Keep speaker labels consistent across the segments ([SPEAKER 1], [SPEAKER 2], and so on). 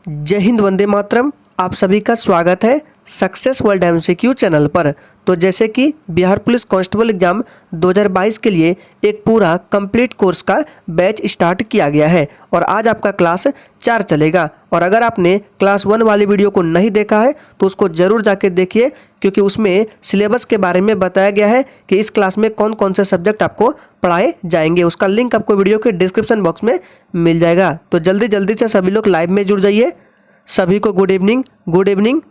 [SPEAKER 1] जय हिंद, वंदे मातरम। आप सभी का स्वागत है सक्सेस वर्ल्ड एमसीक्यू चैनल पर। तो जैसे कि बिहार पुलिस कांस्टेबल एग्जाम 2022 के लिए एक पूरा कंप्लीट कोर्स का बैच स्टार्ट किया गया है और आज आपका क्लास 4 चलेगा। और अगर आपने क्लास 1 वाली वीडियो को नहीं देखा है तो उसको ज़रूर जाके देखिए, क्योंकि उसमें सिलेबस के बारे में बताया गया है कि इस क्लास में कौन कौन से सब्जेक्ट आपको पढ़ाए जाएंगे। उसका लिंक आपको वीडियो के डिस्क्रिप्शन बॉक्स में मिल जाएगा। तो जल्दी से सभी लोग लाइव में जुड़ जाइए। सभी को गुड इवनिंग।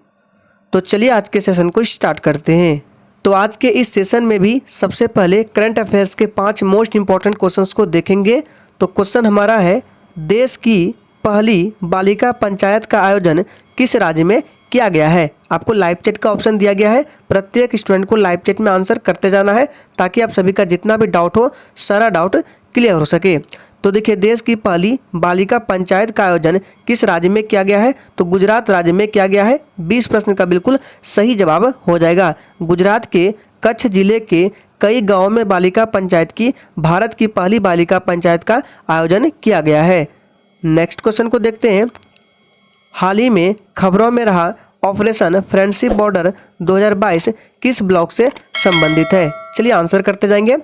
[SPEAKER 1] तो चलिए आज के सेशन को स्टार्ट करते हैं। तो आज के इस सेशन में भी सबसे पहले करंट अफेयर्स के 5 मोस्ट इंपॉर्टेंट क्वेश्चंस को देखेंगे। तो क्वेश्चन हमारा है, देश की पहली बालिका पंचायत का आयोजन किस राज्य में किया गया है। आपको लाइव चैट का ऑप्शन दिया गया है। प्रत्येक स्टूडेंट को लाइव चैट में आंसर करते जाना है ताकि आप सभी का जितना भी डाउट हो सारा डाउट क्लियर हो सके। तो देखिए, देश की पहली बालिका पंचायत का आयोजन किस राज्य में किया गया है, तो गुजरात राज्य में किया गया है। 20 प्रश्न का बिल्कुल सही जवाब हो जाएगा। गुजरात के कच्छ जिले के कई गांवों में बालिका पंचायत की भारत की पहली बालिका पंचायत का आयोजन किया गया है। नेक्स्ट क्वेश्चन को देखते हैं। हाल ही में खबरों में रहा ऑपरेशन फ्रेंडशिप बॉर्डर 2022 किस ब्लॉक से संबंधित है। चलिए आंसर करते जाएंगे।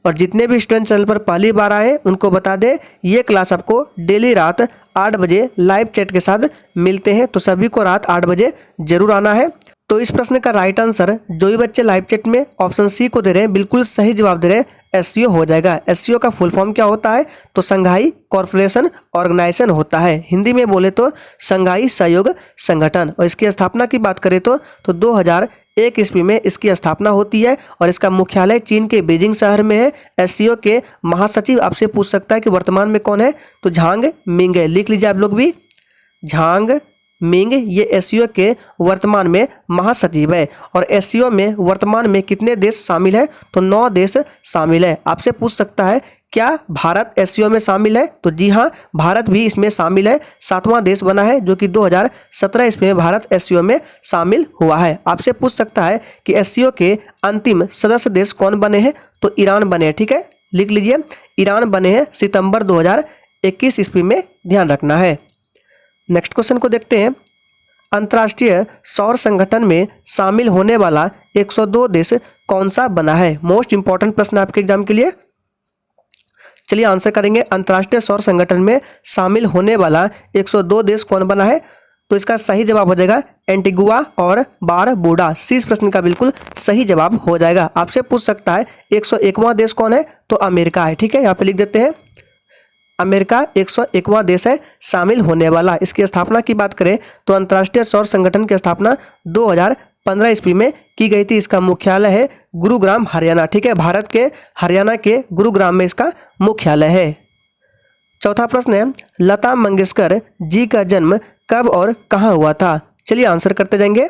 [SPEAKER 1] और जितने भी स्टूडेंट चैनल पर पहली बार आए उनको बता दें, ये क्लास आपको डेली रात 8 बजे लाइव चैट के साथ मिलते हैं। तो सभी को रात 8 बजे जरूर आना है। तो इस प्रश्न का राइट आंसर जो भी बच्चे लाइव चैट में ऑप्शन सी को दे रहे हैं, बिल्कुल सही जवाब दे रहे हैं, एससीओ हो जाएगा। एससीओ का फुल फॉर्म क्या होता है, तो संघाई कॉर्पोरेशन ऑर्गेनाइजेशन होता है। हिंदी में बोले तो संघाई सहयोग संगठन। और इसकी स्थापना की बात करें तो 2001 ईस्वी में इसकी स्थापना होती है और इसका मुख्यालय चीन के बीजिंग शहर में है। एससीओ के महासचिव आपसे पूछ सकता है कि वर्तमान में कौन है, तो झांग मिंग है। लिख लीजिए आप लोग भी, झांग मिंग ये एससीओ के वर्तमान में महासचिव है। और एससीओ में वर्तमान में कितने देश शामिल है, तो 9 देश शामिल है। आपसे पूछ सकता है क्या भारत एससीओ में शामिल है, तो जी हाँ, भारत भी इसमें शामिल है। 7वां देश बना है, जो कि 2017 ईस्वी में भारत एससीओ में शामिल हुआ है। आपसे पूछ सकता है कि एससीओ के अंतिम सदस्य देश कौन बने हैं, तो ईरान बने हैं। ठीक है, लिख लीजिए, ईरान बने हैं सितंबर 2021 ईस्वी में, ध्यान रखना है। नेक्स्ट क्वेश्चन को देखते हैं। अंतर्राष्ट्रीय सौर संगठन में शामिल होने वाला 102 देश कौन सा बना है। मोस्ट इंपॉर्टेंट प्रश्न आपके एग्जाम के लिए। चलिए आंसर करेंगे। अंतर्राष्ट्रीय सौर संगठन में शामिल होने वाला 102 देश कौन बना है, तो इसका सही जवाब हो जाएगा एंटीगुआ और बारबुडा। 30 प्रश्न का बिल्कुल सही जवाब हो जाएगा। आपसे पूछ सकता है 101वां देश कौन है, तो अमेरिका है। ठीक है, यहाँ पे लिख देते हैं, अमेरिका 101वां देश है शामिल होने वाला। इसकी स्थापना की बात करें तो अंतर्राष्ट्रीय सौर संगठन की स्थापना 2015 ईस्वी में की गई थी। इसका मुख्यालय है गुरुग्राम, हरियाणा। ठीक है, भारत के हरियाणा के गुरुग्राम में इसका मुख्यालय है। चौथा प्रश्न है, लता मंगेशकर जी का जन्म कब और कहाँ हुआ था। चलिए आंसर करते जाएंगे।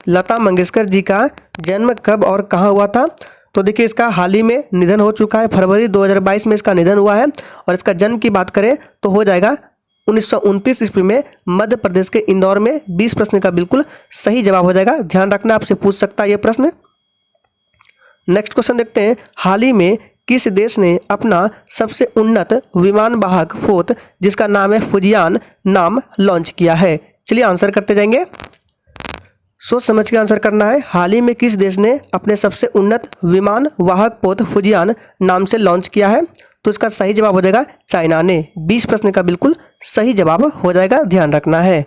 [SPEAKER 1] लता मंगेशकर जी का जन्म कब और कहाँ हुआ था, तो देखिए इसका हाल ही में निधन हो चुका है। फरवरी 2022 में इसका निधन हुआ है। और इसका जन्म की बात करें तो हो जाएगा 1929 ईस्वी में मध्य प्रदेश के इंदौर में। 20 प्रश्न का बिल्कुल सही जवाब हो जाएगा। ध्यान रखना, आपसे पूछ सकता है ये प्रश्न। नेक्स्ट क्वेश्चन देखते हैं। हाल ही में किस देश ने अपना सबसे उन्नत विमान वाहक पोत, जिसका नाम है फुजियान, नाम लॉन्च किया है। चलिए आंसर करते जाएंगे। सोच समझ के आंसर करना है। हाल ही में किस देश ने अपने सबसे उन्नत विमान वाहक पोत फुजियान नाम से लॉन्च किया है, तो इसका सही जवाब हो जाएगा चाइना ने। 20 प्रश्न का बिल्कुल सही जवाब हो जाएगा, ध्यान रखना है।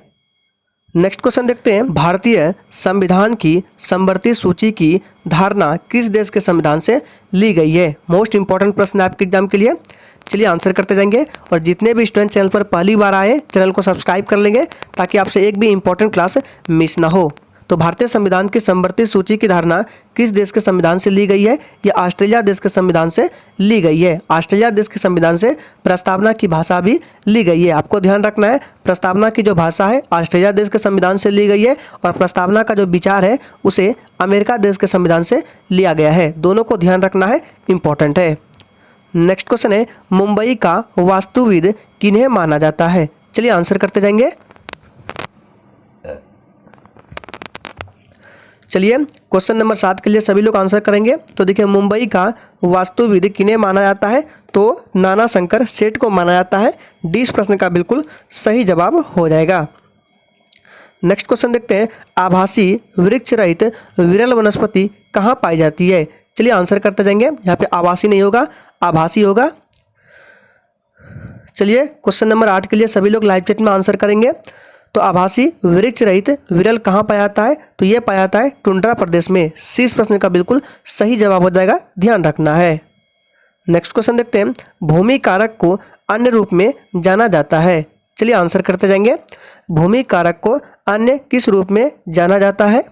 [SPEAKER 1] नेक्स्ट क्वेश्चन देखते हैं। भारतीय संविधान की समवर्ती सूची की धारणा किस देश के संविधान से ली गई है। मोस्ट इंपॉर्टेंट प्रश्न आपके एग्जाम के लिए। चलिए आंसर करते जाएंगे। और जितने भी स्टूडेंट चैनल पर पहली बार आए चैनल को सब्सक्राइब कर लेंगे ताकि आपसे एक भी इंपॉर्टेंट क्लास मिस ना हो। तो भारतीय संविधान की समवर्ती सूची की धारणा किस देश के संविधान से ली गई है, ये ऑस्ट्रेलिया देश के संविधान से ली गई है। ऑस्ट्रेलिया देश के संविधान से प्रस्तावना की भाषा भी ली गई है। आपको ध्यान रखना है, प्रस्तावना की जो भाषा है ऑस्ट्रेलिया देश के संविधान से ली गई है और प्रस्तावना का जो विचार है उसे अमेरिका देश के संविधान से लिया गया है। दोनों को ध्यान रखना है, इंपॉर्टेंट है। नेक्स्ट क्वेश्चन है, मुंबई का वास्तुविद किन्हें माना जाता है। चलिए आंसर करते जाएंगे। चलिए क्वेश्चन नंबर 7 के लिए सभी लोग आंसर करेंगे। तो देखिए, मुंबई का वास्तुविद किन्हें माना जाता है? तो नाना शंकर सेठ को माना जाता है। डी इस प्रश्न का बिल्कुल सही जवाब हो जाएगा। नेक्स्ट क्वेश्चन देखते हैं, आभासी वृक्ष रहित विरल वनस्पति कहाँ पाई जाती है? चलिए आंसर करते जाएंगे। यहाँ पे आभासी नहीं होगा, आभासी होगा। चलिए क्वेश्चन नंबर 8 के लिए सभी लोग लाइव चैट में आंसर करेंगे। तो आभासी वृक्ष रहित विरल कहाँ पाया जाता है? तो ये पाया जाता है टुंड्रा प्रदेश में। सी इस प्रश्न का बिल्कुल सही जवाब हो जाएगा, ध्यान रखना है। नेक्स्ट क्वेश्चन देखते हैं, भूमि कारक को अन्य रूप में जाना जाता है। चलिए आंसर करते जाएंगे। भूमि कारक को अन्य किस रूप में जाना जाता है?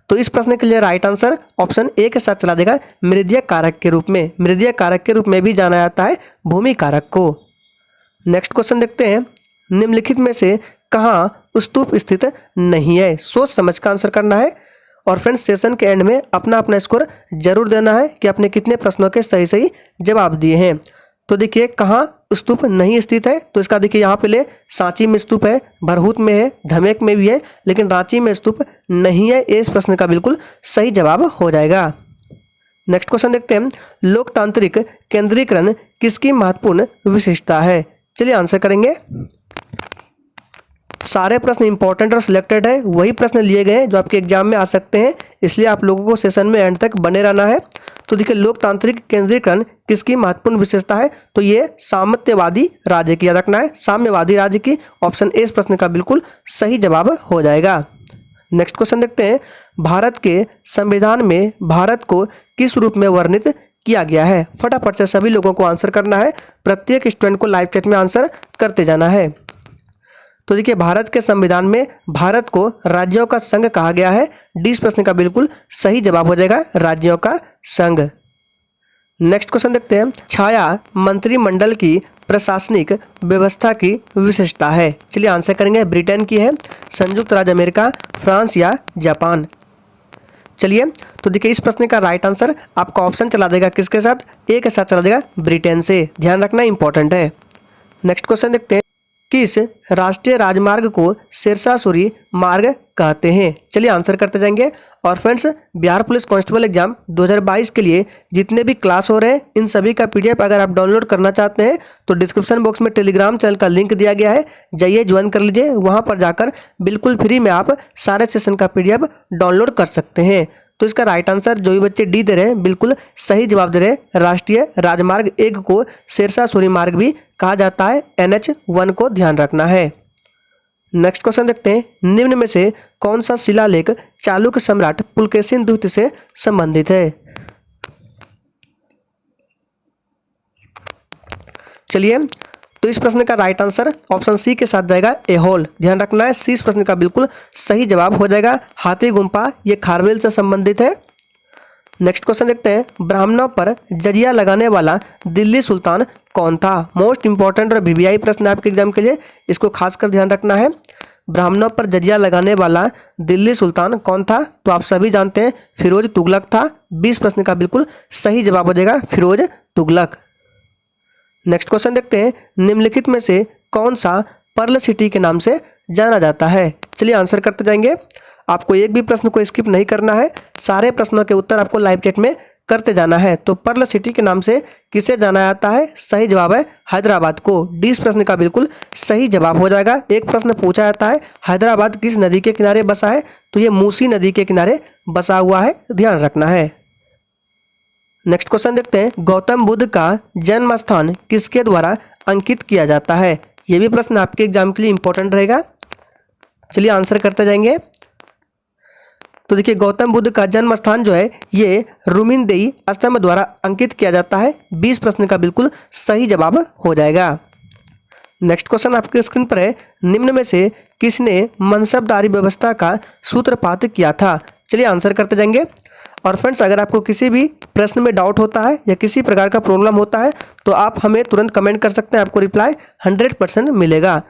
[SPEAKER 1] तो इस प्रश्न के लिए राइट आंसर ऑप्शन ए के साथ चला देगा, मृदीय कारक के रूप में। मृदीय कारक के रूप में भी जाना जाता है भूमि कारक को। नेक्स्ट क्वेश्चन देखते हैं, निम्नलिखित में से कहाँ स्तूप स्थित नहीं है? सोच समझ कर आंसर करना है। और फ्रेंड्स, सेशन के एंड में अपना अपना स्कोर जरूर देना है कि आपने कितने प्रश्नों के सही सही जवाब दिए हैं। तो देखिए, कहाँ स्तूप नहीं स्थित है? तो इसका देखिए, यहाँ पे ले सांची में स्तूप है, भरहूत में है, धमेक में भी है, लेकिन रांची में स्तूप नहीं है। इस प्रश्न का बिल्कुल सही जवाब हो जाएगा। नेक्स्ट क्वेश्चन देखते हैं, लोकतांत्रिक केंद्रीकरण किसकी महत्वपूर्ण विशेषता है? चलिए आंसर करेंगे। सारे प्रश्न इंपॉर्टेंट और सिलेक्टेड है, वही प्रश्न लिए गए हैं जो आपके एग्जाम में आ सकते हैं, इसलिए आप लोगों को सेशन में एंड तक बने रहना है। तो देखिए, लोकतांत्रिक केंद्रीकरण किसकी महत्वपूर्ण विशेषता है? तो ये सामंत्यवादी राज्य की, याद रखना है, साम्यवादी राज्य की। ऑप्शन ए इस प्रश्न का बिल्कुल सही जवाब हो जाएगा। नेक्स्ट क्वेश्चन देखते हैं, भारत के संविधान में भारत को किस रूप में वर्णित किया गया है? फटाफट से सभी लोगों को आंसर करना है, प्रत्येक स्टूडेंट को लाइव चैट में आंसर करते जाना है। तो देखिए, भारत के संविधान में भारत को राज्यों का संघ कहा गया है। डी इस प्रश्न का बिल्कुल सही जवाब हो जाएगा, राज्यों का संघ। नेक्स्ट क्वेश्चन देखते हैं, छाया मंत्रिमंडल की प्रशासनिक व्यवस्था की विशेषता है। चलिए आंसर करेंगे। ब्रिटेन की है, संयुक्त राज्य अमेरिका, फ्रांस या जापान? चलिए, तो देखिए, इस प्रश्न का राइट आंसर आपका ऑप्शन चला देगा किसके साथ? ए के साथ चला देगा, ब्रिटेन से। ध्यान रखना इंपॉर्टेंट है। नेक्स्ट क्वेश्चन देखते हैं, किस राष्ट्रीय राजमार्ग को सिरसा-सूरी मार्ग कहते हैं? चलिए आंसर करते जाएंगे। और friends, Bihar police constable exam 2022 के लिए जितने भी क्लास हो रहे हैं, इन सभी का पीडीएफ अगर आप डाउनलोड करना चाहते हैं तो डिस्क्रिप्शन बॉक्स में टेलीग्राम चैनल का लिंक दिया गया है, जाइए ज्वाइन कर लीजिए। वहां पर जाकर बिल्कुल फ्री में आप सारे सेशन का पीडीएफ डाउनलोड कर सकते हैं। तो इसका राइट आंसर जो भी बच्चे डी दे रहे हैं बिल्कुल सही जवाब दे रहे हैं। राष्ट्रीय राजमार्ग 1 को सिरसा-सूरी मार्ग भी कहा जाता है, NH1 को ध्यान रखना है। नेक्स्ट क्वेश्चन देखते हैं, निम्न में से कौन सा शिलालेख चालुक्य सम्राट पुलकेशिन द्वितीय से संबंधित है? चलिए, तो इस प्रश्न का राइट आंसर ऑप्शन सी के साथ जाएगा, एहोल। ध्यान रखना है, सी इस प्रश्न का बिल्कुल सही जवाब हो जाएगा। हाथी गुम्फा ये खारवेल से संबंधित है। नेक्स्ट क्वेश्चन देखते हैं, ब्राह्मणों पर जजिया लगाने वाला दिल्ली सुल्तान कौन था? मोस्ट इंपॉर्टेंट और वीवीआई प्रश्न आपके एग्जाम के लिए, इसको खासकर ध्यान रखना है। ब्राह्मणों पर जजिया लगाने वाला दिल्ली सुल्तान कौन था? तो आप सभी जानते हैं, फिरोज तुगलक था। 20 प्रश्न का बिल्कुल सही जवाब हो जाएगा, फिरोज तुगलक। नेक्स्ट क्वेश्चन देखते हैं, निम्नलिखित में से कौन सा पर्ल सिटी के नाम से जाना जाता है? चलिए आंसर करते जाएंगे। आपको एक भी प्रश्न को स्किप नहीं करना है, सारे प्रश्नों के उत्तर आपको लाइव चैट में करते जाना है। तो पर्ल सिटी के नाम से किसे जाना जाता है? सही जवाब है हैदराबाद को। 20 प्रश्न का बिल्कुल सही जवाब हो जाएगा। एक प्रश्न पूछा जाता है, हैदराबाद किस नदी के किनारे बसा है? तो ये मूसी नदी के किनारे बसा हुआ है, ध्यान रखना है। नेक्स्ट क्वेश्चन देखते हैं, गौतम बुद्ध का जन्म स्थान किसके द्वारा अंकित किया जाता है? ये भी प्रश्न आपके एग्जाम के लिए इंपॉर्टेंट रहेगा। चलिए आंसर करते जाएंगे। तो देखिए, गौतम बुद्ध का जन्म स्थान जो है ये रुमिनदेई स्तंभ द्वारा अंकित किया जाता है। 20 प्रश्न का बिल्कुल सही जवाब हो जाएगा। नेक्स्ट क्वेश्चन आपके स्क्रीन पर है, निम्न में से किसने मनसबदारी व्यवस्था का सूत्रपात किया था? चलिए आंसर करते जाएंगे। और फ्रेंड्स, अगर आपको किसी भी प्रश्न में डाउट होता है या किसी प्रकार का प्रॉब्लम होता है तो आप हमें तुरंत कमेंट कर सकते हैं, आपको रिप्लाई 100% मिलेगा।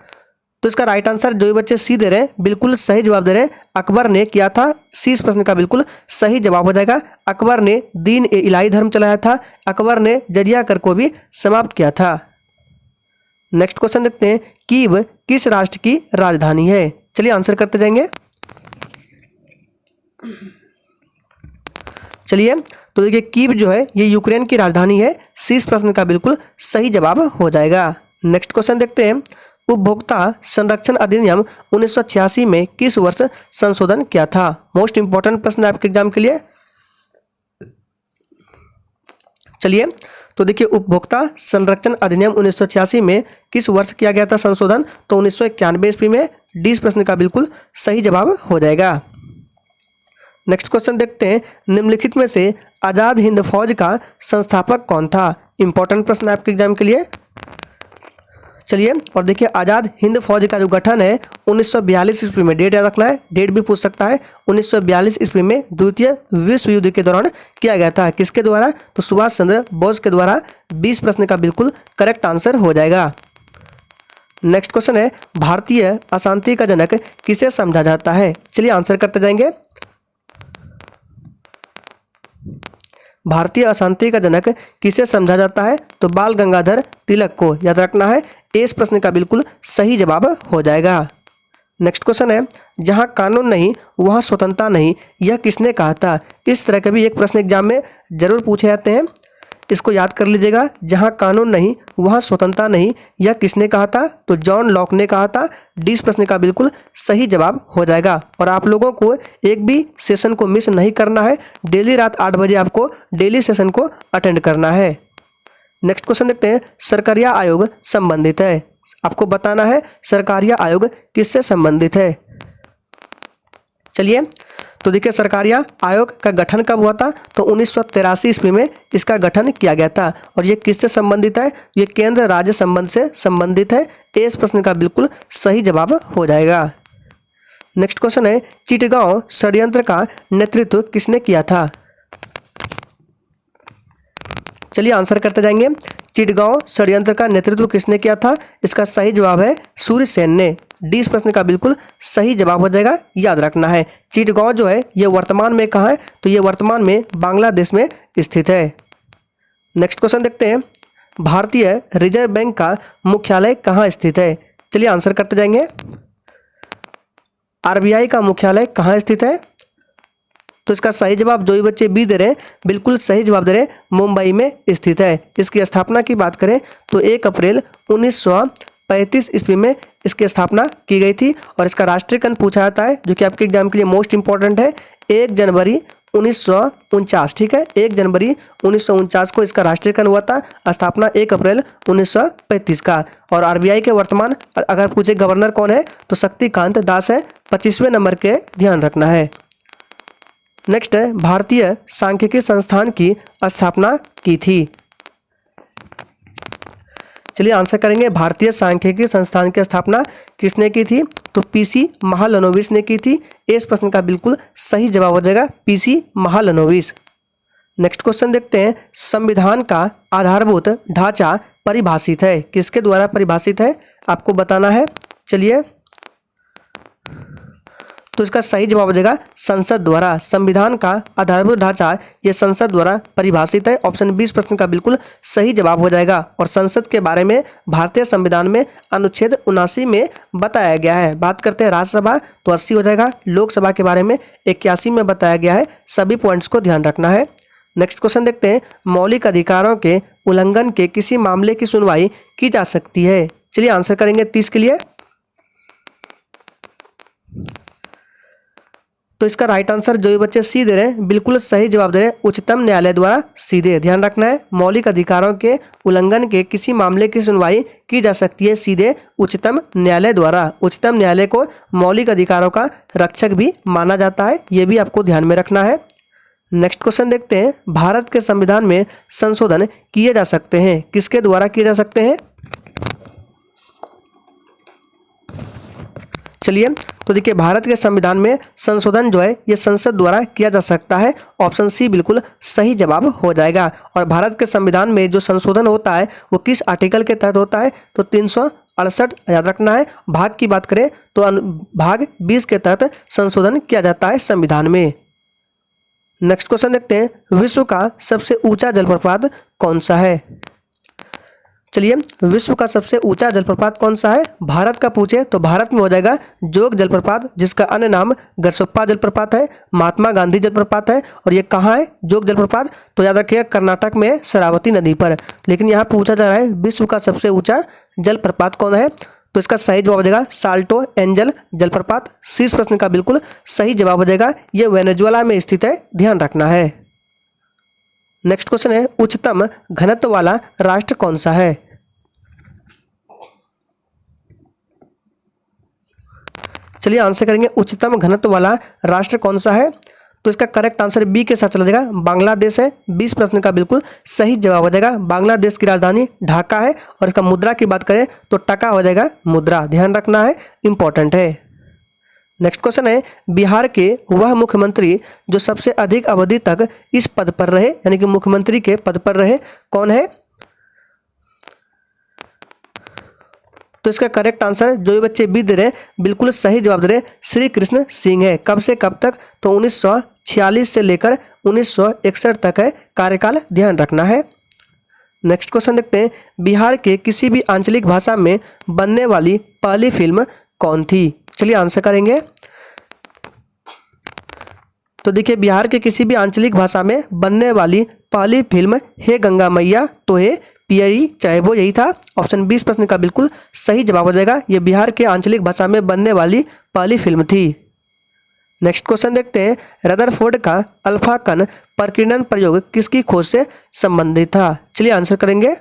[SPEAKER 1] तो इसका राइट आंसर जो बच्चे सी दे रहे हैं बिल्कुल सही जवाब दे रहे हैं, अकबर ने किया था। सी इस प्रश्न का बिल्कुल सही जवाब हो जाएगा। अकबर ने दीन ए इलाही धर्म चलाया था, अकबर ने जजिया कर को भी समाप्त किया था। नेक्स्ट क्वेश्चन देखते हैं, कीव किस राष्ट्र की राजधानी है? चलिए आंसर करते जाएंगे। चलिए, तो देखिए कीव जो है ये यूक्रेन की राजधानी है। सी इस प्रश्न का बिल्कुल सही जवाब हो जाएगा। नेक्स्ट क्वेश्चन देखते हैं, उपभोक्ता संरक्षण अधिनियम 1986 में किस वर्ष संशोधन किया था? मोस्ट इंपॉर्टेंट प्रश्न है आपके एग्जाम के लिए। चलिए, तो देखिए उपभोक्ता संरक्षण अधिनियम 1986 में किस वर्ष किया गया था संशोधन? तो 1991 ईस्वी में। डी इस प्रश्न का बिल्कुल सही जवाब हो जाएगा। नेक्स्ट क्वेश्चन देखते हैं, निम्नलिखित में से आज़ाद हिंद फौज का संस्थापक कौन था? इंपॉर्टेंट प्रश्न है आपके एग्जाम के लिए। चलिए, और देखिए आज़ाद हिंद फौज का जो गठन है 1942 ईस्वी में, डेट याद रखना है, डेट भी पूछ सकता है। 1942 ईस्वी में द्वितीय विश्व युद्ध के दौरान किया गया था। किसके द्वारा? तो सुभाष चंद्र बोस के द्वारा। 20 प्रश्न का बिल्कुल करेक्ट आंसर हो जाएगा। नेक्स्ट क्वेश्चन है, भारतीय अशांति का जनक किसे समझा जाता है? चलिए आंसर करते जाएंगे। भारतीय अशांति का जनक किसे समझा जाता है? तो बाल गंगाधर तिलक को याद रखना है। इस प्रश्न का बिल्कुल सही जवाब हो जाएगा। नेक्स्ट क्वेश्चन है, जहां कानून नहीं वहां स्वतंत्रता नहीं, यह किसने कहा था? इस तरह के भी एक प्रश्न एग्जाम में जरूर पूछे जाते हैं, इसको याद कर लीजिएगा। जहां कानून नहीं वहां स्वतंत्रता नहीं, यह किसने कहा था? तो जॉन लॉक ने कहा था। डी इस प्रश्न का बिल्कुल सही जवाब हो जाएगा। और आप लोगों को एक भी सेशन को मिस नहीं करना है। डेली रात 8 बजे आपको डेली सेशन को अटेंड करना है। नेक्स्ट क्वेश्चन देखते हैं, सरकारिया आयोग संबंधित है। आपको बताना है सरकारिया आयोग किससे संबंधित है। चलिए, तो देखिए सरकारिया आयोग का गठन कब हुआ था? तो 1983 ईस्वी में इसका गठन किया गया था। और ये किससे संबंधित है? ये केंद्र राज्य संबंध से संबंधित है। इस प्रश्न का बिल्कुल सही जवाब हो जाएगा। नेक्स्ट क्वेश्चन है, चिटगांव षड्यंत्र का नेतृत्व किसने किया था? चलिए आंसर करते जाएंगे। चिटगांव षड्यंत्र का नेतृत्व किसने किया था? इसका सही जवाब है सूर्यसेन ने। डी इस प्रश्न का बिल्कुल सही जवाब हो जाएगा, याद रखना है। चिटगांव जो है ये वर्तमान में कहाँ है? तो ये वर्तमान में बांग्लादेश में स्थित है। नेक्स्ट क्वेश्चन देखते हैं, भारतीय रिजर्व बैंक का मुख्यालय कहाँ स्थित है? चलिए आंसर करते जाएंगे। आरबीआई का मुख्यालय कहाँ स्थित है? तो इसका सही जवाब जो भी बच्चे बी दे रहे हैं बिल्कुल सही जवाब दे रहे हैं, मुंबई में स्थित है। इसकी स्थापना की बात करें तो 1 अप्रैल 1935 ईस्वी में इसकी स्थापना की गई थी। और इसका राष्ट्रीयकरण पूछा जाता है, जो कि आपके एग्जाम के लिए मोस्ट इंपॉर्टेंट है। 1 जनवरी 1949, ठीक है, 1 जनवरी 1949 को इसका राष्ट्रीयकरण हुआ था। स्थापना 1 अप्रैल 1935 का। और आरबीआई के वर्तमान अगर पूछे गवर्नर कौन है तो शक्तिकांत दास है। 25वें नंबर के ध्यान रखना है। नेक्स्ट है, भारतीय सांख्यिकी संस्थान की स्थापना की थी। चलिए आंसर करेंगे, भारतीय सांख्यिकी संस्थान की स्थापना किसने की थी? तो पीसी महालनोबिस ने की थी। इस प्रश्न का बिल्कुल सही जवाब हो जाएगा पीसी महालनोबिस। नेक्स्ट क्वेश्चन देखते हैं, संविधान का आधारभूत ढांचा परिभाषित है। किसके द्वारा परिभाषित है आपको बताना है। चलिए, तो इसका सही जवाब हो जाएगा संसद द्वारा। संविधान का आधारभूत ढांचा ये संसद द्वारा परिभाषित है। ऑप्शन 20 प्रश्न का बिल्कुल सही जवाब हो जाएगा। और संसद के बारे में भारतीय संविधान में अनुच्छेद 79 में बताया गया है। बात करते हैं राज्यसभा तो 80 हो जाएगा। लोकसभा के बारे में 81 में बताया गया है। सभी पॉइंट्स को ध्यान रखना है। नेक्स्ट क्वेश्चन देखते हैं, मौलिक अधिकारों के उल्लंघन के किसी मामले की सुनवाई की जा सकती है। चलिए आंसर करेंगे 30 के लिए। तो इसका राइट आंसर जो भी बच्चे सी दे रहे हैं बिल्कुल सही जवाब दे रहे हैं, उच्चतम न्यायालय द्वारा सीधे। ध्यान रखना है, मौलिक अधिकारों के उल्लंघन के किसी मामले की सुनवाई की जा सकती है सीधे उच्चतम न्यायालय द्वारा। उच्चतम न्यायालय को मौलिक अधिकारों का रक्षक भी माना जाता है, ये भी आपको ध्यान में रखना है। नेक्स्ट क्वेश्चन देखते हैं, भारत के संविधान में संशोधन किए जा सकते हैं, किसके द्वारा किए जा सकते हैं? चलिए, तो देखिए भारत के संविधान में संशोधन जो है ये संसद द्वारा किया जा सकता है। ऑप्शन सी बिल्कुल सही जवाब हो जाएगा। और भारत के संविधान में जो संशोधन होता है वो किस आर्टिकल के तहत होता है? तो 368 याद रखना है। भाग की बात करें तो भाग 20 के तहत संशोधन किया जाता है संविधान में। नेक्स्ट क्वेश्चन देखते हैं, विश्व का सबसे ऊंचा जलप्रपात कौन सा है? चलिए, विश्व का सबसे ऊंचा जलप्रपात कौन सा है? भारत का पूछे तो भारत में हो जाएगा जोग जलप्रपात, जिसका अन्य नाम गरसोप्पा जलप्रपात है, महात्मा गांधी जलप्रपात है। और ये कहाँ है जोग जलप्रपात? तो याद रखिएगा कर्नाटक में है, शरावती नदी पर। लेकिन यहाँ पूछा जा रहा है विश्व का सबसे ऊंचा जलप्रपात कौन है, तो इसका सही जवाब हो जाएगा साल्टो एंजल जलप्रपात। इस प्रश्न का बिल्कुल सही जवाब हो जाएगा, ये वेनेजुएला में स्थित है, ध्यान रखना है। नेक्स्ट क्वेश्चन है, उच्चतम घनत्व वाला राष्ट्र कौन सा है? चलिए आंसर करेंगे, उच्चतम घनत्व वाला राष्ट्र कौन सा है? तो इसका करेक्ट आंसर बी के साथ चला जाएगा, बांग्लादेश है। 20 प्रश्न का बिल्कुल सही जवाब हो जाएगा। बांग्लादेश की राजधानी ढाका है। और इसका मुद्रा की बात करें तो टका हो जाएगा मुद्रा, ध्यान रखना है, इंपॉर्टेंट है। नेक्स्ट क्वेश्चन है, बिहार के वह मुख्यमंत्री जो सबसे अधिक अवधि तक इस पद पर रहे, यानी कि मुख्यमंत्री के पद पर रहे, कौन है? तो इसका करेक्ट आंसर जो ये बच्चे बी दे रहे बिल्कुल सही जवाब दे रहे श्री कृष्ण सिंह है। कब से कब तक? तो 1946 से लेकर 1961 तक है कार्यकाल, ध्यान रखना है। नेक्स्ट क्वेश्चन देखते हैं, बिहार के किसी भी आंचलिक भाषा में बनने वाली पहली फिल्म कौन थी? चलिए आंसर करेंगे। तो देखिए, बिहार के किसी भी आंचलिक भाषा में बनने वाली पहली फिल्म हे गंगा मैया तो है पियरी चाहेबो, यही था। ऑप्शन 20 प्रश्न का बिल्कुल सही जवाब हो जाएगा, ये बिहार के आंचलिक भाषा में बनने वाली पहली फिल्म थी। नेक्स्ट क्वेश्चन देखते हैं, रदरफोर्ड का अल्फा कण प्रकीर्णन प्रयोग किसकी खोज से संबंधित था? चलिए आंसर करेंगे,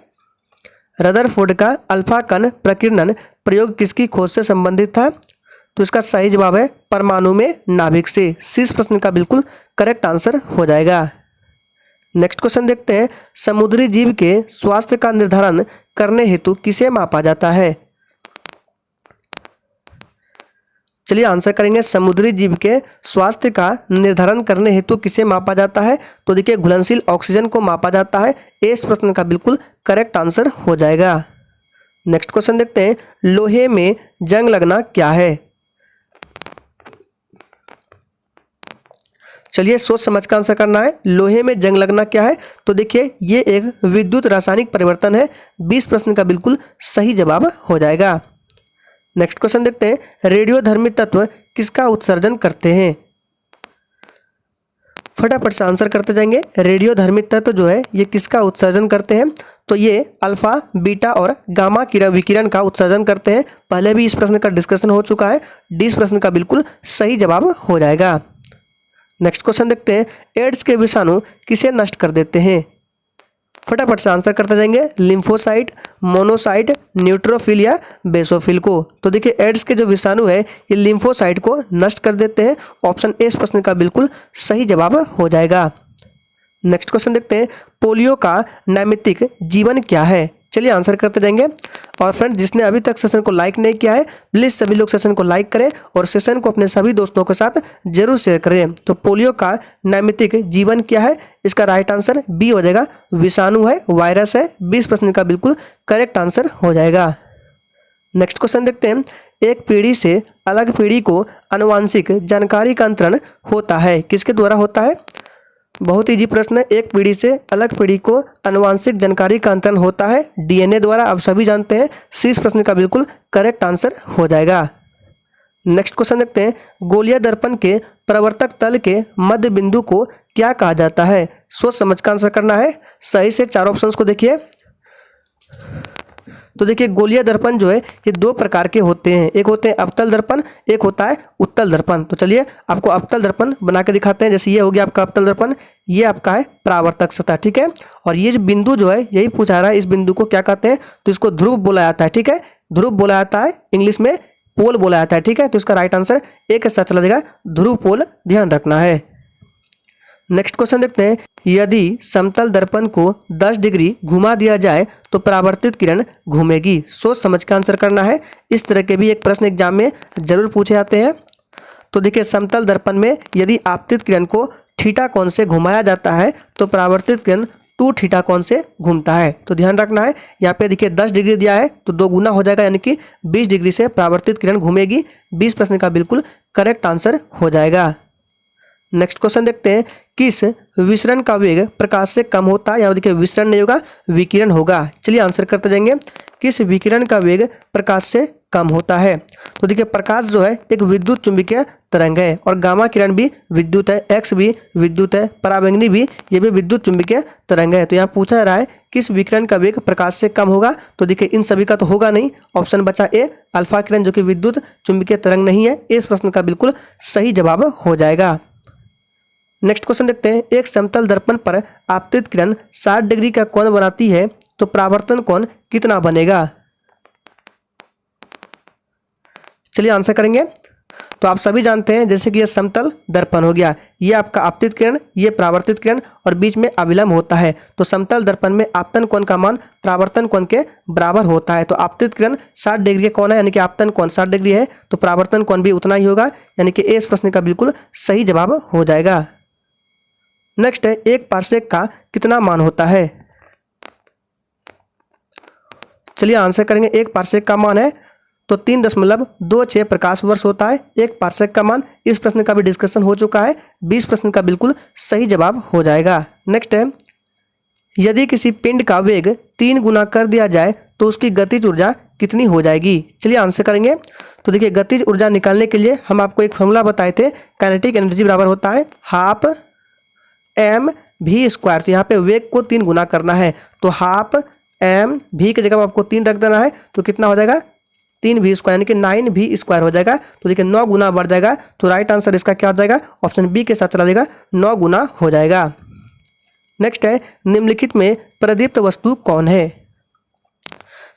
[SPEAKER 1] रदरफोर्ड का अल्फा कण प्रकीर्णन प्रयोग किसकी खोज से संबंधित था? तो इसका सही जवाब है परमाणु में नाभिक से। इस प्रश्न का बिल्कुल करेक्ट आंसर हो जाएगा। नेक्स्ट क्वेश्चन देखते हैं, समुद्री जीव के स्वास्थ्य का निर्धारण करने हेतु किसे मापा जाता है? चलिए आंसर करेंगे, समुद्री जीव के स्वास्थ्य का निर्धारण करने हेतु किसे मापा जाता है? तो देखिए, घुलनशील ऑक्सीजन को मापा जाता है। इस प्रश्न का बिल्कुल करेक्ट आंसर हो जाएगा। नेक्स्ट क्वेश्चन देखते हैं, लोहे में जंग लगना क्या है? चलिए सोच समझ कर आंसर करना है। लोहे में जंग लगना क्या है? तो देखिए, ये एक विद्युत रासायनिक परिवर्तन है। 20 प्रश्न का बिल्कुल सही जवाब हो जाएगा। नेक्स्ट क्वेश्चन देखते हैं, रेडियोधर्मी तत्व किसका उत्सर्जन करते हैं? फटाफट से आंसर करते जाएंगे। रेडियोधर्मी तत्व जो है ये किसका उत्सर्जन करते हैं? तो ये अल्फा, बीटा और गामा विकिरण का उत्सर्जन करते हैं। पहले भी इस प्रश्न का डिस्कशन हो चुका है। 20 प्रश्न का बिल्कुल सही जवाब हो जाएगा। नेक्स्ट क्वेश्चन देखते हैं, एड्स के विषाणु किसे नष्ट कर देते हैं? फटाफट से आंसर करते जाएंगे। लिम्फोसाइट, मोनोसाइट, न्यूट्रोफिल या बेसोफिल को। तो देखिए, एड्स के जो विषाणु है ये लिम्फोसाइट को नष्ट कर देते हैं। ऑप्शन ए इस प्रश्न का बिल्कुल सही जवाब हो जाएगा। नेक्स्ट क्वेश्चन देखते हैं, पोलियो का नैमित्तिक जीवन क्या है? चलिए आंसर करते जाएंगे। और फ्रेंड, जिसने अभी तक सेशन को लाइक नहीं किया है प्लीज़ सभी लोग सेशन को लाइक करें और सेशन को अपने सभी दोस्तों के साथ जरूर शेयर करें। तो पोलियो का नैमित्तिक जीवन क्या है? इसका राइट आंसर बी हो जाएगा, विषाणु है, वायरस है। 20 प्रश्न का बिल्कुल करेक्ट आंसर हो जाएगा। नेक्स्ट क्वेश्चन देखते हैं, एक पीढ़ी से अलग पीढ़ी को आनुवांशिक जानकारी का अंतरण होता है, किसके द्वारा होता है? बहुत इजी प्रश्न है। एक पीढ़ी से अलग पीढ़ी को आनुवांशिक जानकारी का अंतरण होता है डीएनए द्वारा, आप सभी जानते हैं। इस प्रश्न का बिल्कुल करेक्ट आंसर हो जाएगा। नेक्स्ट क्वेश्चन देखते हैं, गोलीय दर्पण के प्रवर्तक तल के मध्य बिंदु को क्या कहा जाता है? सोच समझ कर आंसर करना है। सही से 4 ऑप्शंस को देखिए। तो देखिए, गोलीय दर्पण जो है ये 2 प्रकार के होते हैं। एक होते हैं अवतल दर्पण, एक होता है उत्तल दर्पण। तो चलिए आपको अवतल दर्पण बना के दिखाते हैं। जैसे ये हो गया आपका अवतल दर्पण, ये आपका है परावर्तक सतह, ठीक है। और ये जो बिंदु जो है यही पूछा रहा है, इस बिंदु को क्या कहते हैं? तो इसको ध्रुव बोला जाता है, ठीक है। ध्रुव बोला जाता है, इंग्लिश में पोल बोला जाता है, ठीक है। तो इसका राइट आंसर ए के साथ चला जाएगा, ध्रुव पोल, ध्यान रखना है। नेक्स्ट क्वेश्चन देखते हैं, यदि समतल दर्पण को 10 डिग्री घुमा दिया जाए तो परावर्तित किरण घूमेगी। सोच समझ कर आंसर करना है। इस तरह के भी एक प्रश्न एग्जाम में जरूर पूछे जाते हैं। तो देखिए, समतल दर्पण में यदि आपतित किरण को थीटा कोण से घुमाया जाता है तो परावर्तित किरण 2 थीटा कोण से घूमता है। तो ध्यान रखना है, यहाँ पे देखिए 10 डिग्री दिया है तो 2 गुना हो जाएगा, यानी कि 20 डिग्री से परावर्तित किरण घूमेगी। 20 प्रश्न का बिल्कुल करेक्ट आंसर हो जाएगा। नेक्स्ट क्वेश्चन देखते हैं, किस विसरण का वेग प्रकाश से कम होता है? यहाँ देखिए विसरण नहीं होगा, विकिरण होगा। चलिए आंसर करते जाएंगे, किस विकिरण का वेग प्रकाश से कम होता है? तो देखिए प्रकाश जो है एक विद्युत चुंबकीय तरंग है और गामा किरण भी विद्युत है, एक्स भी विद्युत है, पराबैंगनी भी, ये भी विद्युत चुंबकीय तरंग है। तो यहाँ पूछा जा रहा है किस विकिरण का वेग प्रकाश से कम होगा? तो देखिए इन सभी का तो होगा नहीं, ऑप्शन बचा ए अल्फा किरण जो कि विद्युत चुंबकीय तरंग नहीं है। इस प्रश्न का बिल्कुल सही जवाब हो जाएगा। नेक्स्ट क्वेश्चन देखते हैं, एक समतल दर्पण पर आपतित किरण 60 डिग्री का कोण बनाती है तो परावर्तन कोण कितना बनेगा? चलिए आंसर करेंगे। तो आप सभी जानते हैं जैसे कि ये समतल दर्पण हो गया, ये आपका आपतित किरण, ये परावर्तित किरण और बीच में अविलंब होता है। तो समतल दर्पण में आपतन कोण का मान परावर्तन कोण के बराबर होता है। तो आपतित किरण 60 डिग्री का कोण है, यानी कि आपतन कोण 60 डिग्री है, तो परावर्तन कोण भी उतना ही होगा, यानी कि इस प्रश्न का बिल्कुल सही जवाब हो जाएगा। नेक्स्ट है, एक पारसेक का कितना मान होता है? चलिए आंसर करेंगे, एक पारसेक का मान है तो 3.26 प्रकाश वर्ष होता है एक पारसेक का मान। इस प्रश्न का भी डिस्कशन हो चुका है, 20 प्रश्न का बिल्कुल सही जवाब हो जाएगा। नेक्स्ट है, यदि किसी पिंड का वेग 3 गुना कर दिया जाए तो उसकी गतिज ऊर्जा कितनी हो जाएगी? चलिए आंसर करेंगे। तो देखिए गतिज ऊर्जा निकालने के लिए हम आपको एक फॉर्मूला बताए थे, काइनेटिक एनर्जी बराबर होता है हाफ एम वी स्क्वायर। तो यहाँ पे वेग को 3 गुना करना है, तो हाफ एम वी की जगह आपको 3 रख देना है, तो कितना हो जाएगा 3 वी स्क्वायर, यानी कि 9 वी स्क्वायर हो जाएगा। तो देखिए 9 गुना बढ़ जाएगा, तो राइट आंसर इसका क्या हो जाएगा? ऑप्शन बी के साथ चला जाएगा, 9 गुना हो जाएगा। नेक्स्ट है, निम्नलिखित में प्रदीप्त वस्तु कौन है?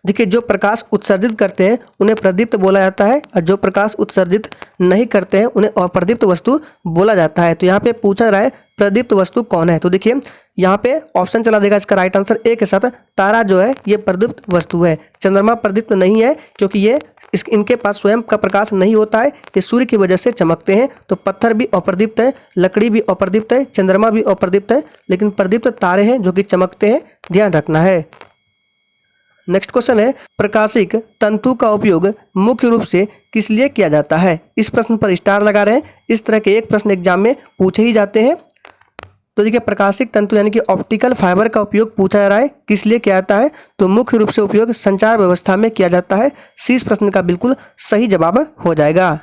[SPEAKER 1] देखिए जो प्रकाश उत्सर्जित करते हैं उन्हें प्रदीप्त बोला जाता है और जो प्रकाश उत्सर्जित नहीं करते हैं उन्हें अप्रदीप्त वस्तु बोला जाता है। तो यहाँ पे पूछा रहा है प्रदीप्त वस्तु कौन है? तो देखिए यहाँ पे ऑप्शन चला देगा, इसका राइट आंसर ए के साथ तारा जो है ये प्रदीप्त वस्तु है। चंद्रमा प्रदीप्त नहीं है क्योंकि ये इनके पास स्वयं का प्रकाश नहीं होता है, ये सूर्य की वजह से चमकते हैं। तो पत्थर भी अप्रदीप्त है, लकड़ी भी अप्रदीप्त है, चंद्रमा भी अप्रदीप्त है, लेकिन प्रदीप्त तारे हैं जो कि चमकते हैं, ध्यान रखना है। नेक्स्ट क्वेश्चन है, प्रकाशिक तंतु का उपयोग मुख्य रूप से किस लिए किया जाता है? इस प्रश्न पर स्टार लगा रहे हैं, इस तरह के एक प्रश्न एग्जाम में पूछे ही जाते हैं। तो देखिए प्रकाशिक तंतु यानी कि ऑप्टिकल फाइबर का उपयोग पूछा जा रहा है, किस लिए किया जाता है? तो मुख्य रूप से उपयोग संचार व्यवस्था में किया जाता है। सी इस प्रश्न का बिल्कुल सही जवाब हो जाएगा।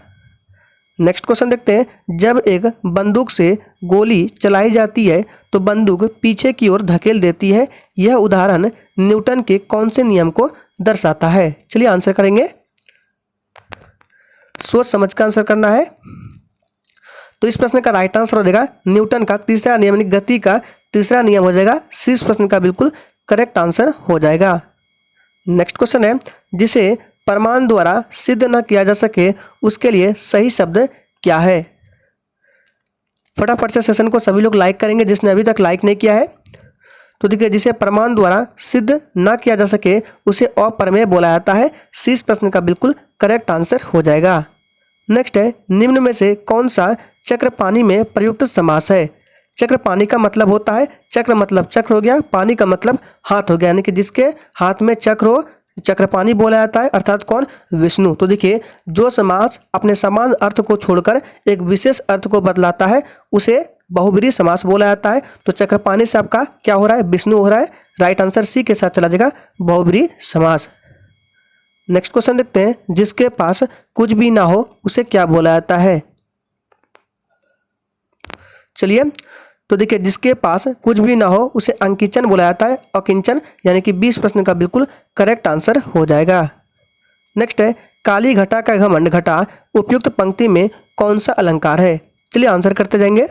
[SPEAKER 1] नेक्स्ट क्वेश्चन देखते हैं, जब एक बंदूक से गोली चलाई जाती है तो बंदूक पीछे की ओर धकेल देती है, यह उदाहरण न्यूटन के कौन से नियम को दर्शाता है? चलिए आंसर करेंगे, सोच समझ कर आंसर करना है। तो इस प्रश्न का राइट आंसर हो जाएगा न्यूटन का तीसरा नियम, यानी गति का तीसरा नियम हो जाएगा। सी इस प्रश्न का बिल्कुल करेक्ट आंसर हो जाएगा। नेक्स्ट क्वेश्चन है, जिसे प्रमाण द्वारा सिद्ध न किया जा सके उसके लिए सही शब्द क्या है? फटाफट से सेशन को सभी लोग लाइक करेंगे जिसने अभी तक लाइक नहीं किया है। तो देखिए जिसे प्रमाण द्वारा सिद्ध न किया जा सके उसे अप्रमेय बोला जाता है। सी इस प्रश्न का बिल्कुल करेक्ट आंसर हो जाएगा। नेक्स्ट है, निम्न में से कौन सा चक्र पानी में प्रयुक्त समास है? चक्र पानी का मतलब होता है, चक्र मतलब चक्र हो गया, पानी का मतलब हाथ हो गया, यानी कि जिसके हाथ में चक्र हो चक्रपाणी बोला जाता है, अर्थात कौन? विष्णु। तो देखिए जो समास अपने समान अर्थ को छोड़कर एक विशेष अर्थ को बदलाता है उसे बहुब्रीहि समास बोला जाता है। तो चक्रपाणी से आपका क्या हो रहा है? विष्णु हो रहा है। राइट आंसर सी के साथ चला जाएगा, बहुब्रीहि समास। नेक्स्ट क्वेश्चन देखते हैं, जिसके पास कुछ भी ना हो उसे क्या बोला जाता है? चलिए तो देखिए जिसके पास कुछ भी ना हो उसे अंकिंचन बोला जाता है, अकिंचन, यानी कि 20 प्रश्न का बिल्कुल करेक्ट आंसर हो जाएगा। नेक्स्ट है, काली घटा का घमंड घटा उपयुक्त पंक्ति में कौन सा अलंकार है? चलिए आंसर करते जाएंगे।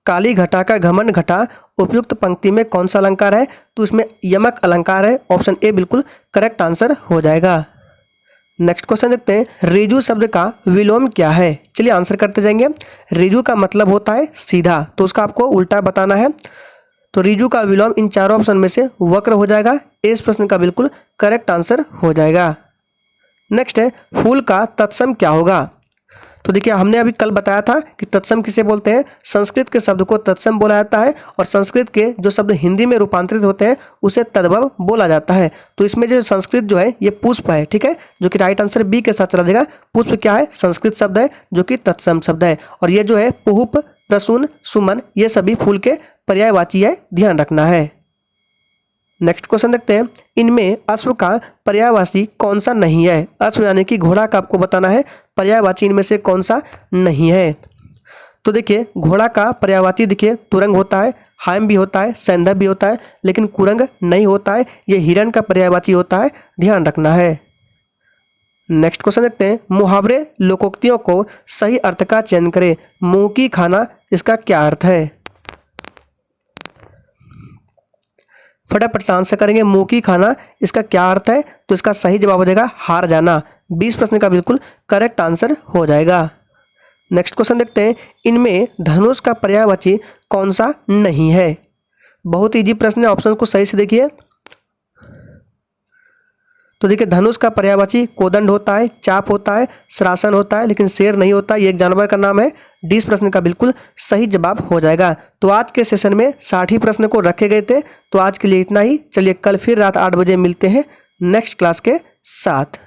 [SPEAKER 1] काली घटा का घमंड घटा उपयुक्त पंक्ति में कौन सा अलंकार है? तो इसमें यमक अलंकार है, ऑप्शन ए बिल्कुल करेक्ट आंसर हो जाएगा। नेक्स्ट क्वेश्चन देखते हैं, रिजु शब्द का विलोम क्या है? चलिए आंसर करते जाएंगे। रिजु का मतलब होता है सीधा, तो उसका आपको उल्टा बताना है। तो रिजु का विलोम इन चारों ऑप्शन में से वक्र हो जाएगा। इस प्रश्न का बिल्कुल करेक्ट आंसर हो जाएगा। नेक्स्ट है, फूल का तत्सम क्या होगा? तो देखिए हमने अभी कल बताया था कि तत्सम किसे बोलते हैं। संस्कृत के शब्द को तत्सम बोला जाता है और संस्कृत के जो शब्द हिंदी में रूपांतरित होते हैं उसे तद्भव बोला जाता है। तो इसमें जो संस्कृत जो है ये पुष्प है, ठीक है, जो कि राइट आंसर बी के साथ चला जाएगा। पुष्प क्या है, संस्कृत शब्द है जो कि तत्सम शब्द है। और ये जो है पुष्प, प्रसून, सुमन ये सभी फूल के पर्यायवाची है, ध्यान रखना है। नेक्स्ट क्वेश्चन देखते हैं, इनमें अश्व का पर्यायवाची कौन सा नहीं है। अश्व यानी कि घोड़ा का आपको बताना है पर्यायवाची इनमें से कौन सा नहीं है। तो देखिए घोड़ा का पर्यायवाची देखिए तुरंग होता है, हायम भी होता है, सैंधव भी होता है, लेकिन कुरंग नहीं होता है। ये हिरण का पर्यायवाची होता है, ध्यान रखना है। नेक्स्ट क्वेश्चन देखते हैं, मुहावरे लोकोक्तियों को सही अर्थ का चयन करें। मुंह की खाना इसका क्या अर्थ है। फटाफट से आंसर करेंगे। मुंह की खाना इसका क्या अर्थ है, तो इसका सही जवाब हो जाएगा हार जाना। 20 प्रश्न का बिल्कुल करेक्ट आंसर हो जाएगा। नेक्स्ट क्वेश्चन देखते हैं, इनमें धनुष का पर्यायवाची कौन सा नहीं है। बहुत इजी प्रश्न है, ऑप्शन को सही से देखिए। तो देखिए धनुष का पर्यायवाची कोदंड होता है, चाप होता है, सरासन होता है, लेकिन शेर नहीं होता। ये एक जानवर का नाम है। 20 प्रश्न का बिल्कुल सही जवाब हो जाएगा। तो आज के सेशन में 60 ही प्रश्न को रखे गए थे। तो आज के लिए इतना ही। चलिए कल फिर रात 8 बजे मिलते हैं नेक्स्ट क्लास के साथ।